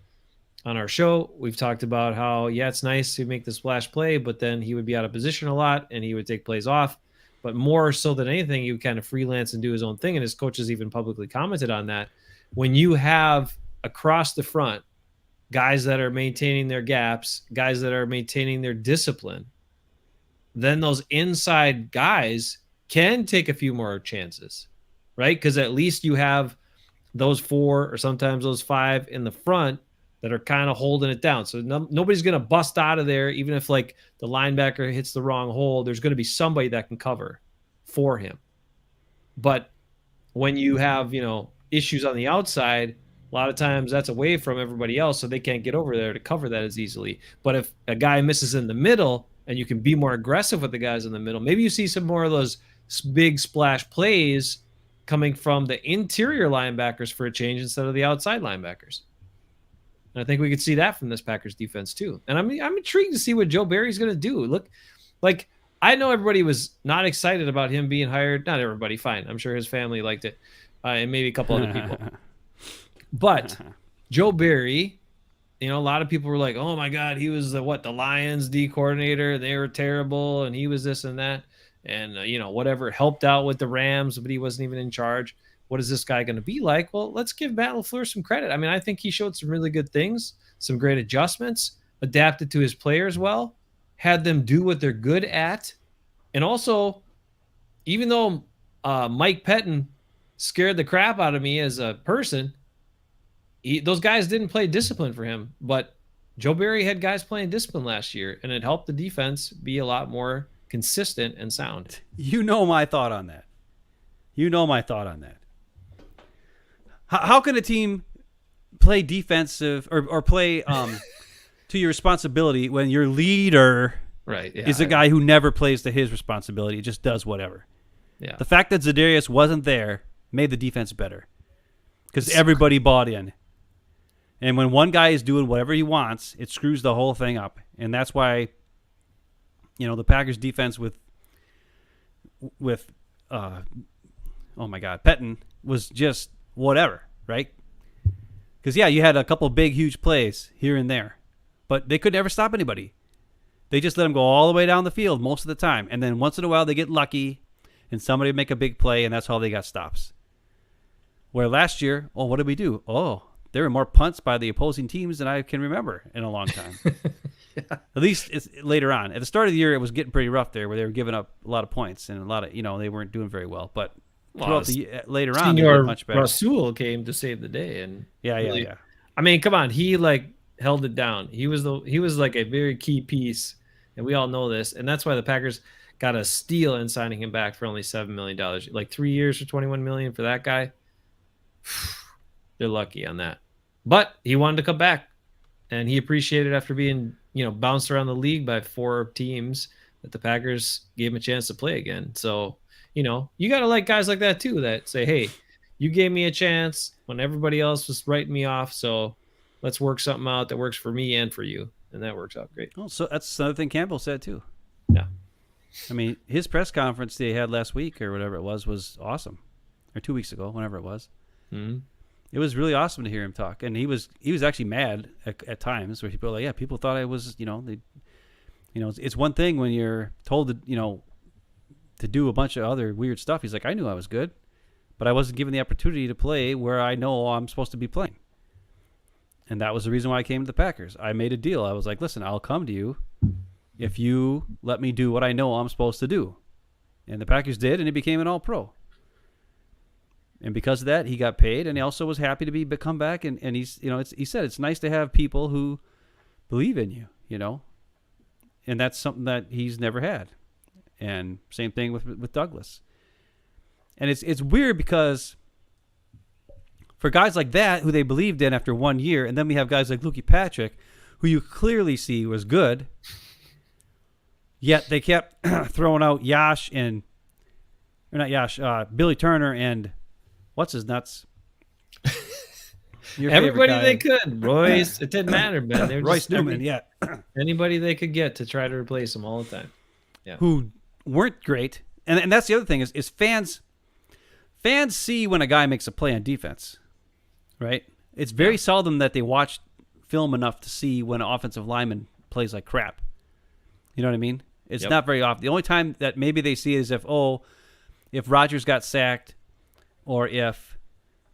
on our show. We've talked about how, it's nice to make the splash play, but then he would be out of position a lot and he would take plays off. But more so than anything, he would kind of freelance and do his own thing. And his coaches even publicly commented on that. When you have across the front guys that are maintaining their gaps, guys that are maintaining their discipline, then those inside guys can take a few more chances, right? Because at least you have those 4 or sometimes those 5 in the front that are kind of holding it down. So nobody's going to bust out of there. Even if like the linebacker hits the wrong hole, there's going to be somebody that can cover for him. But when you have, issues on the outside, a lot of times that's away from everybody else, so they can't get over there to cover that as easily. But if a guy misses in the middle and you can be more aggressive with the guys in the middle, maybe you see some more of those big splash plays coming from the interior linebackers for a change instead of the outside linebackers. And I think we could see that from this Packers defense too. And I'm intrigued to see what Joe Barry's going to do. Look, like, I know everybody was not excited about him being hired. Not everybody, fine. I'm sure his family liked it, and maybe a couple other people. But Joe Barry, a lot of people were like, "Oh my God, he was the Lions D coordinator. They were terrible, and he was this and that." and whatever, helped out with the Rams, but he wasn't even in charge. What is this guy going to be like? Well, let's give Matt LaFleur some credit. I mean, I think he showed some really good things, some great adjustments, adapted to his players well, had them do what they're good at. And also, even though Mike Pettin scared the crap out of me as a person, those guys didn't play discipline for him. But Joe Barry had guys playing discipline last year, and it helped the defense be a lot more consistent and sound. You know my thought on that. How can a team play defensive or play to your responsibility when your leader is a guy who never plays to his responsibility, just does whatever? Yeah. The fact that Za'Darius wasn't there made the defense better because everybody bought in. And when one guy is doing whatever he wants, it screws the whole thing up. And that's why, the Packers defense with Pettin was just whatever, right? Because, you had a couple big, huge plays here and there, but they could never stop anybody. They just let them go all the way down the field most of the time. And then once in a while they get lucky and somebody make a big play, and that's how they got stops. Where last year, what did we do? There were more punts by the opposing teams than I can remember in a long time. At least it's later on. At the start of the year, it was getting pretty rough there, where they were giving up a lot of points and a lot of, they weren't doing very well. But throughout later on, they did much better. Rasul came to save the day, and yeah. I mean, come on, he held it down. He was like a very key piece, and we all know this, and that's why the Packers got a steal in signing him back for only $7 million. Like 3 years for $21 million for that guy. They're lucky on that. But he wanted to come back, and he appreciated after being, bounced around the league by 4 teams that the Packers gave him a chance to play again. So, you got to like guys like that too, that say, hey, you gave me a chance when everybody else was writing me off. So let's work something out that works for me and for you. And that works out great. Oh, so that's another thing Campbell said too. Yeah. I mean, his press conference they had last week or whatever it was awesome. Or 2 weeks ago, whenever it was. Mm-hmm. It was really awesome to hear him talk, and he was actually mad at times where people were like, people thought I was, it's one thing when you're told to do a bunch of other weird stuff. He's like, I knew I was good, but I wasn't given the opportunity to play where I know I'm supposed to be playing, and that was the reason why I came to the Packers. I made a deal. I was like, listen, I'll come to you if you let me do what I know I'm supposed to do, and the Packers did, and he became an All-Pro. And because of that, he got paid, and he also was happy to come back. And he's, he said it's nice to have people who believe in you, and that's something that he's never had. And same thing with Douglas. And it's weird because for guys like that who they believed in after 1 year, and then we have guys like Lukey Patrick, who you clearly see was good, yet they kept throwing out Billy Turner and. What's his nuts? Everybody they could. Royce. It didn't matter, man. Royce Newman, Anybody they could get to try to replace him all the time. Yeah. Who weren't great. And that's the other thing is fans see when a guy makes a play on defense, right? It's very seldom that they watch film enough to see when an offensive lineman plays like crap. You know what I mean? It's not very often. The only time that maybe they see it is if Rodgers got sacked, or if,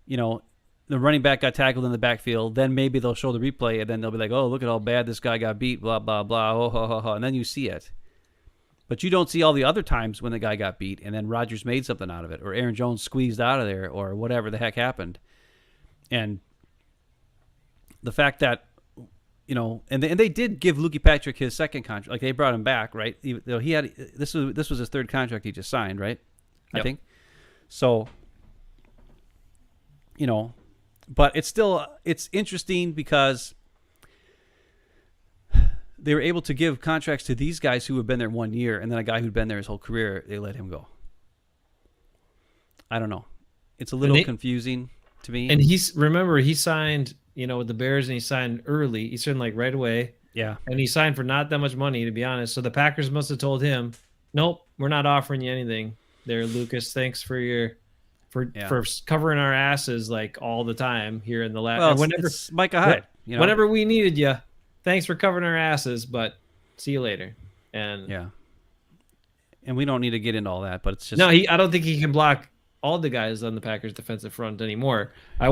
the running back got tackled in the backfield, then maybe they'll show the replay, and then they'll be like, oh, look at how bad this guy got beat, blah, blah, blah, oh, ho, ho, ho, and then you see it. But you don't see all the other times when the guy got beat, and then Rodgers made something out of it, or Aaron Jones squeezed out of there, or whatever the heck happened. And the fact that, and they did give Lukey Patrick his second contract. Like, they brought him back, right? Even though he had this was his third contract he just signed, right? I think. So... but it's interesting because they were able to give contracts to these guys who have been there 1 year, and then a guy who'd been there his whole career, they let him go. I don't know. It's a little confusing to me. And he signed, with the Bears, and he signed early. He signed right away. Yeah. And he signed for not that much money, to be honest. So the Packers must have told him, nope, we're not offering you anything there, Lucas. Thanks for for covering our asses all the time here in the last. Well, whenever it's Micah Hyde, whenever we needed you, thanks for covering our asses, but see you later. And and we don't need to get into all that, but it's just No, I don't think he can block all the guys on the Packers defensive front anymore. I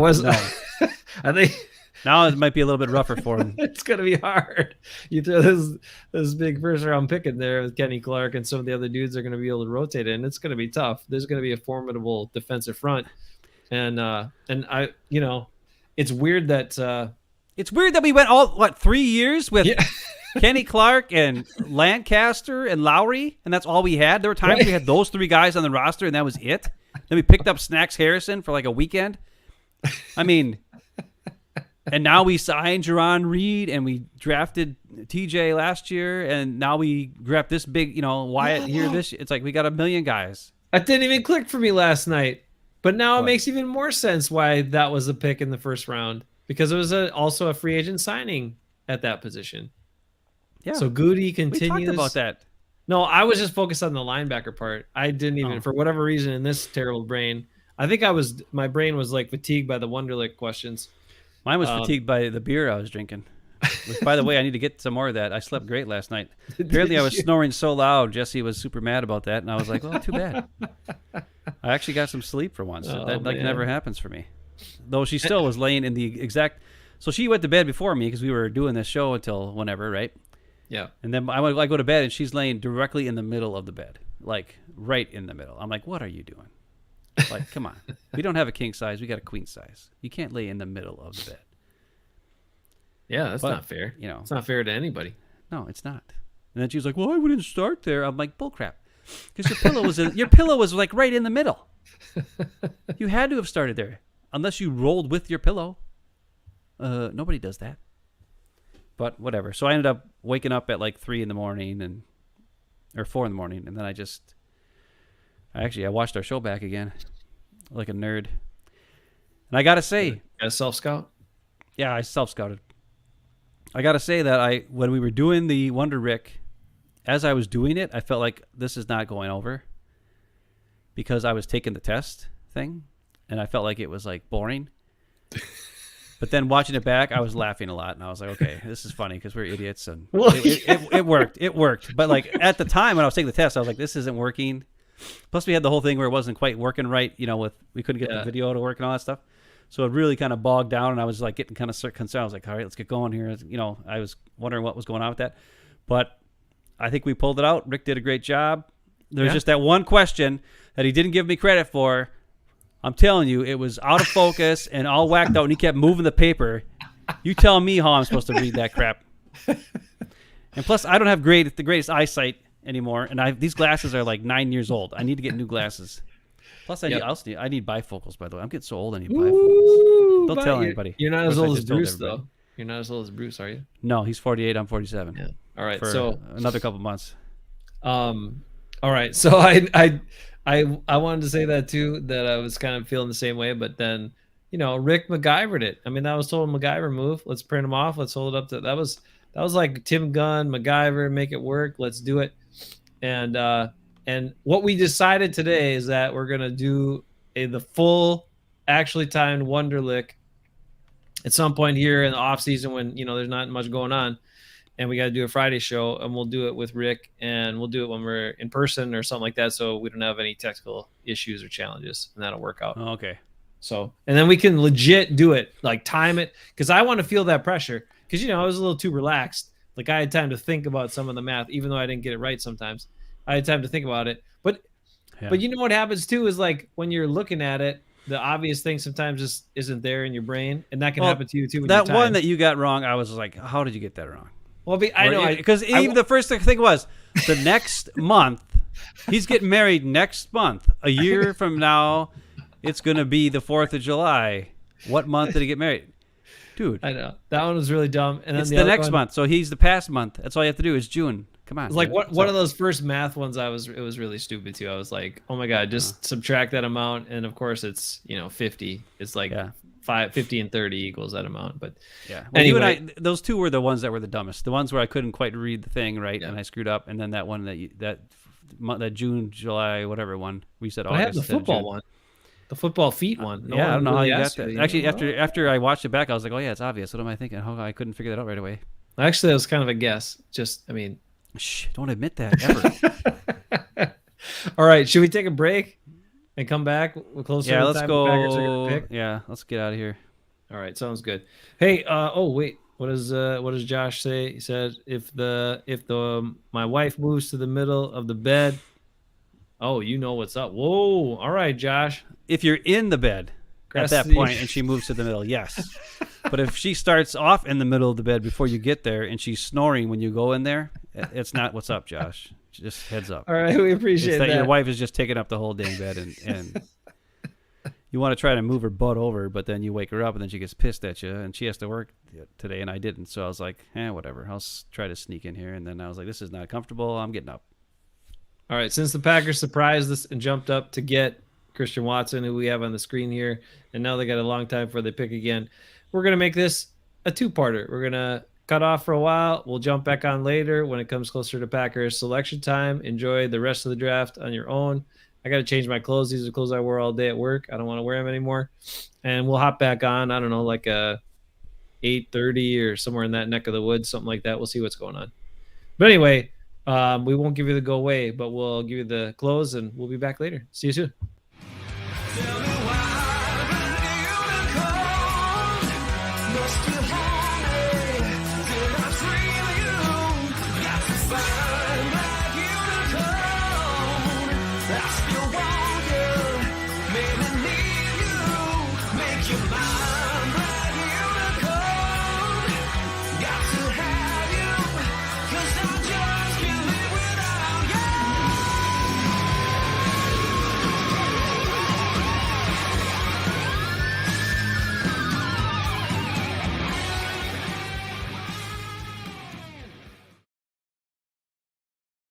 think now it might be a little bit rougher for him. it's gonna be hard. You throw this big first round pick in there with Kenny Clark, and some of the other dudes are gonna be able to rotate it, and it's gonna be tough. There's gonna be a formidable defensive front, and I, it's weird that It's weird that we went 3 years with Kenny Clark and Lancaster and Lowry, and that's all we had. There were times we had those 3 guys on the roster, and that was it. Then we picked up Snacks Harrison for like a weekend. I mean, and now we signed Jerron Reed, and we drafted TJ last year, and now we grabbed this big, Wyatt here. It's like we got a million guys. that didn't even click for me last night. But now it makes even more sense why that was a pick in the first round, because it was also a free agent signing at that position. Yeah. So Goody continues. We talked about that. No, I was just focused on the linebacker part. I didn't even, for whatever reason, in this terrible brain, I think my brain was like fatigued by the Wonderlic questions. Mine was fatigued by the beer I was drinking. Which, by the way, I need to get some more of that. I slept great last night. Apparently, I was snoring so loud. Jesse was super mad about that, and I was like, "Well, too bad." I actually got some sleep for once. That never happens for me. Though she still was laying in the exact. So she went to bed before me because we were doing this show until whenever, right? Yeah. And then I go to bed, and she's laying directly in the middle of the bed, like right in the middle. I'm like, "What are you doing? Like, come on. We don't have a king size. We got a queen size. You can't lay in the middle of the bed." Yeah, that's not fair. It's not fair to anybody. No, it's not. And then she was like, "Well, I wouldn't start there." I'm like, "Bullcrap," because your pillow was like right in the middle. You had to have started there, unless you rolled with your pillow. Nobody does that. But whatever. So I ended up waking up at like 3 a.m. or 4 a.m, and then I watched our show back again, like a nerd. And I gotta say, a self-scout. Yeah, I self-scouted. I got to say that when we were doing the Wonder Rick, as I was doing it, I felt like this is not going over because I was taking the test thing, and I felt like it was like boring. But then watching it back, I was laughing a lot, and I was like, okay, this is funny because we're idiots, and it worked. It worked. But like at the time when I was taking the test, I was like, this isn't working. Plus, we had the whole thing where it wasn't quite working right, we couldn't get the video to work and all that stuff. So it really kind of bogged down, and I was like getting kind of concerned. I was like, all right, let's get going here. I was wondering what was going on with that. But I think we pulled it out. Rick did a great job. There's just that one question that he didn't give me credit for. I'm telling you, it was out of focus and all whacked out, and he kept moving the paper. You tell me how I'm supposed to read that crap. And plus, I don't have the greatest eyesight anymore, and these glasses are like 9 years old. I need to get new glasses. Plus, I need bifocals, by the way. I'm getting so old, I need bifocals. Don't tell anybody. You're not as old as Bruce, though. You're not as old as Bruce, are you? No, he's 48. I'm 47. Yeah. All right. So another couple months. All right. So I wanted to say that too, that I was kind of feeling the same way, but then, Rick MacGyvered it. I mean, that was total MacGyver move. Let's print them off. Let's hold it up to that was like Tim Gunn, MacGyver, make it work. Let's do it. And what we decided today is that we're gonna do the full, actually timed Wonderlic at some point here in the off season when there's not much going on, and we got to do a Friday show, and we'll do it with Rick, and we'll do it when we're in person or something like that, so we don't have any technical issues or challenges, and that'll work out. Oh, okay. So, and then we can legit do it, like time it, because I want to feel that pressure, because I was a little too relaxed. Like I had time to think about some of the math, even though I didn't get it right sometimes. I had time to think about it. But what happens too is like when you're looking at it, the obvious thing sometimes just isn't there in your brain, and that can happen to you too. That one that you got wrong, I was like, how did you get that wrong? Well, I know, because even the first thing was the next month. He's getting married next month. A year from now, it's going to be the 4th of July. What month did he get married? Dude. I know. That one was really dumb. And then it's the next month. So he's the past month. That's all you have to do is June. Come on. It's like one of those first math ones it was really stupid too. I was like, oh my God, just subtract that amount. And of course it's, 50. It's like 50 and 30 equals that amount. But yeah. Well, anyway, those two were the ones that were the dumbest. The ones where I couldn't quite read the thing right, and I screwed up. And then that one that June, July, whatever one we said August. I have the football one. The football feet one. I don't know how you got that. Actually, after I watched it back, I was like, oh yeah, it's obvious. What am I thinking? How I couldn't figure that out right away. Actually, that was kind of a guess. Shh, don't admit that ever. All right, should we take a break and come back? We're closer Yeah, to the let's time the Packers are gonna go. pick. Yeah, let's get out of here. All right, sounds good. Hey, oh wait, what does Josh say? He said if my wife moves to the middle of the bed, oh, you know what's up. Whoa, all right, Josh. If you're in the bed at that Cressy. point and she moves to the middle, yes. But if she starts off in the middle of the bed before you get there and she's snoring when you go in there, it's not what's up, Josh. Just heads up. All right, we appreciate It's that that. your wife is just taking up the whole dang bed, and you want to try to move her butt over, but then you wake her up and then she gets pissed at you, and she has to work today, and I didn't. So I was like, whatever. I'll try to sneak in here, and then I was like, this is not comfortable. I'm getting up. All right, since the Packers surprised us and jumped up to get Christian Watson, who we have on the screen here, and now they got a long time before they pick again, we're going to make this a two-parter. We're going to cut off for a while. We'll jump back on later when it comes closer to Packers selection time. Enjoy the rest of the draft on your own. I got to change my clothes. These are clothes I wore all day at work. I don't want to wear them anymore. And we'll hop back on, I don't know, like a 8:30 or somewhere in that neck of the woods, something like that. We'll see what's going on. But anyway, we won't give you the go away, but we'll give you the close, and we'll be back later. See you soon.